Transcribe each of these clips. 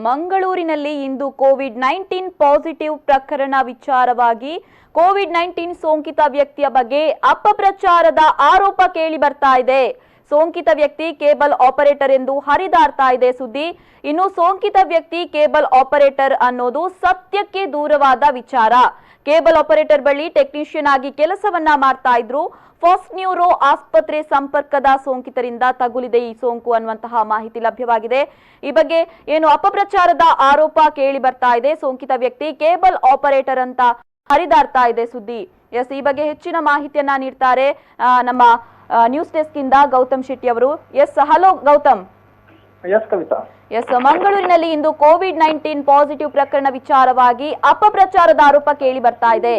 ಮಂಗಳೂರಿನಲ್ಲಿ ಇಂದು COVID-19 positive ಪ್ರಕರಣ ವಿಚಾರವಾಗಿ ಕೋವಿಡ್-19 ಸೋಂಕಿತ ವ್ಯಕ್ತಿಯ ಬಗ್ಗೆ ಅಪಪ್ರಚಾರದ ಆರೋಪ ಕೇಳಿ ಬರ್ತಾ ಇದೆ. ಸೋಂಕಿತ ವ್ಯಕ್ತಿ ಕೇಬಲ್ ಆಪರೇಟರ್ ಎಂದು ಹರಿದಾಡ್ತಾ ಇದೆ ಸುದ್ದಿ. ಇನ್ನು ಸೋಂಕಿತ ವ್ಯಕ್ತಿ ಕೇಬಲ್ ಆಪರೇಟರ್ ಅನ್ನೋದು ಸತ್ಯಕ್ಕೆ ದೂರವಾದ ವಿಚಾರ. ಕೇಬಲ್ ಆಪರೇಟರ್ ಬಳಿ ಟೆಕ್ನಿಷಿಯನ್ ಆಗಿ ಕೆಲಸವನ್ನ ಮಾಡ್ತಾ ಇದ್ರು. ಫರ್ಸ್ಟ್ನೆuro ಆಸ್ಪತ್ರೆ ಸಂಪರ್ಕದ ಸೋಂಕಿತರಿಂದ ತಗುಲಿದೆ ಈ ಸೋಂಕು ಅನ್ನುವಂತಹ ಮಾಹಿತಿ ಲಭ್ಯವಾಗಿದೆ. ಈ ಬಗ್ಗೆ ಏನು ಅಪಪ್ರಚಾರದ ಆರೋಪ ಕೇಳಿ ಬರ್ತಾ ಇದೆ. ಸೋಂಕಿತ ವ್ಯಕ್ತಿ ಕೇಬಲ್ ಆಪರೇಟರ್ ಅಂತ ಹರಿದಾಡ್ತಾ ಇದೆ ಸುದ್ದಿ. ಎಸ್, ಈ ಬಗ್ಗೆ ಹೆಚ್ಚಿನ ಮಾಹಿತಿಯನ್ನ ನೀಡ್ತಾರೆ ನಮ್ಮ ನ್ಯೂಸ್ ಡೆಸ್ಕ್ ಇಂದ ಗೌತಮ್ ಶೆಟ್ಟಿ ಅವರು. Yes, hello Gautam. Yes Kavita. Yes, ಮಂಗಳೂರಿನಲ್ಲಿ ಇಂದು ಕೋವಿಡ್-19 ಪಾಸಿಟಿವ್ ಪ್ರಕರಣ ವಿಚಾರವಾಗಿ ಅಪಪ್ರಚಾರದ ಆರೋಪ ಕೇಳಿ ಬರ್ತಾ ಇದೆ.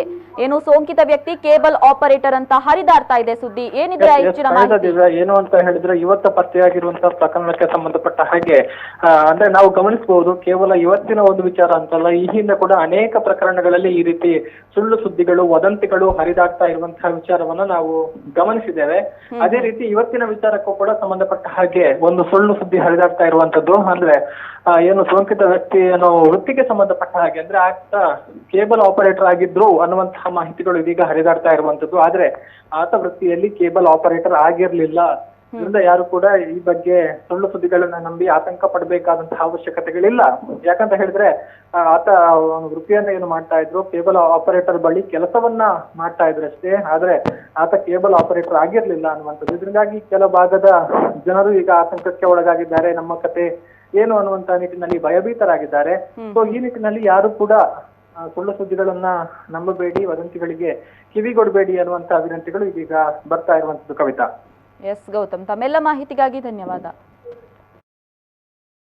ಏನು ಸೋಂಕಿತ ವ್ಯಕ್ತಿ ಕೇಬಲ್ ಆಪರೇಟರ್ ಅಂತ ಹರಿದಾಡ್ತಾ ಇದೆ ಸುದ್ದಿ. ಏನಿದೆ ಹೆಚ್ಚಿನ ಮಾಹಿತಿ? ಏನು ಅಂತ ಹೇಳಿದ್ರೆ, ಇವತ್ತು ಪತ್ತೆಯಾಗಿರುವಂತಹ ಪ್ರಕರಣಕ್ಕೆ ಸಂಬಂಧಪಟ್ಟ ಹಾಗೆ ಅಂದ್ರೆ ನಾವು ಗಮನಿಸಬಹುದು, ಕೇವಲ ಇವತ್ತಿನ ಒಂದು ವಿಚಾರ ಅಂತಲ್ಲ, ಈ ಹಿಂದೆ ಕೂಡ ಅನೇಕ ಪ್ರಕರಣಗಳಲ್ಲಿ ಈ ರೀತಿ ಸುಳ್ಳು ಸುದ್ದಿಗಳು, ವದಂತಿಗಳು ಹರಿದಾಡ್ತಾ ಇರುವಂತಹ ವಿಚಾರವನ್ನ ನಾವು ಗಮನಿಸಿದ್ದೇವೆ. ಅದೇ ರೀತಿ ಇವತ್ತಿನ ವಿಚಾರಕ್ಕೂ ಕೂಡ ಸಂಬಂಧಪಟ್ಟ ಹಾಗೆ ಒಂದು ಸುಳ್ಳು ಸುದ್ದಿ ಹರಿದಾಡ್ತಾ ಇರುವಂತದ್ದು. ಅಂದ್ರೆ ಏನು ಸೋಂಕಿತ ವ್ಯಕ್ತಿ ಏನೋ ವೃತ್ತಿಗೆ ಸಂಬಂಧಪಟ್ಟ ಹಾಗೆ, ಅಂದ್ರೆ ಆತ ಕೇಬಲ್ ಆಪರೇಟರ್ ಆಗಿದ್ರು ಅನ್ನುವಂತಹ ಮಾಹಿತಿಗಳು ಇದೀಗ ಹರಿದಾಡ್ತಾ ಇರುವಂತದ್ದು. ಆದ್ರೆ ಆತ ವೃತ್ತಿಯಲ್ಲಿ ಕೇಬಲ್ ಆಪರೇಟರ್ ಆಗಿರ್ಲಿಲ್ಲ. ಇದರಿಂದ ಯಾರು ಕೂಡ ಈ ಬಗ್ಗೆ ಸುಳ್ಳು ಸುದ್ದಿಗಳನ್ನ ನಂಬಿ ಆತಂಕ ಪಡಬೇಕಾದಂತಹ ಅವಶ್ಯಕತೆಗಳಿಲ್ಲ. ಯಾಕಂತ ಹೇಳಿದ್ರೆ ಆತ ವೃತ್ತಿಯನ್ನ ಏನು ಮಾಡ್ತಾ ಇದ್ರು, ಕೇಬಲ್ ಆಪರೇಟರ್ ಬಳಿ ಕೆಲಸವನ್ನ ಮಾಡ್ತಾ ಇದ್ರು ಅಷ್ಟೇ. ಆದ್ರೆ ಆತ ಕೇಬಲ್ ಆಪರೇಟರ್ ಆಗಿರ್ಲಿಲ್ಲ ಅನ್ನುವಂಥದ್ದು. ಇದರಿಂದಾಗಿ ಕೆಲ ಭಾಗದ ಜನರು ಈಗ ಆತಂಕಕ್ಕೆ ಒಳಗಾಗಿದ್ದಾರೆ. ನಮ್ಮ ಕತೆ ಏನು ಅನ್ನುವಂತ ನಿಟ್ಟಿನಲ್ಲಿ ಭಯಭೀತರಾಗಿದ್ದಾರೆ. ಸೊ ಈ ನಿಟ್ಟಿನಲ್ಲಿ ಯಾರು ಕೂಡ ಸುಳ್ಳು ಸುದ್ದಿಗಳನ್ನ ನಂಬಬೇಡಿ, ವದಂತಿಗಳಿಗೆ ಕಿವಿಗೊಡಬೇಡಿ ಅನ್ನುವಂತಹ ವಿನಂತಿಗಳು ಇದೀಗ ಬರ್ತಾ ಇರುವಂತದ್ದು ಕವಿತಾ. ಎಸ್ ಗೌತಮ್, ತಮ್ಮೆಲ್ಲ ಮಾಹಿತಿಗಾಗಿ ಧನ್ಯವಾದ.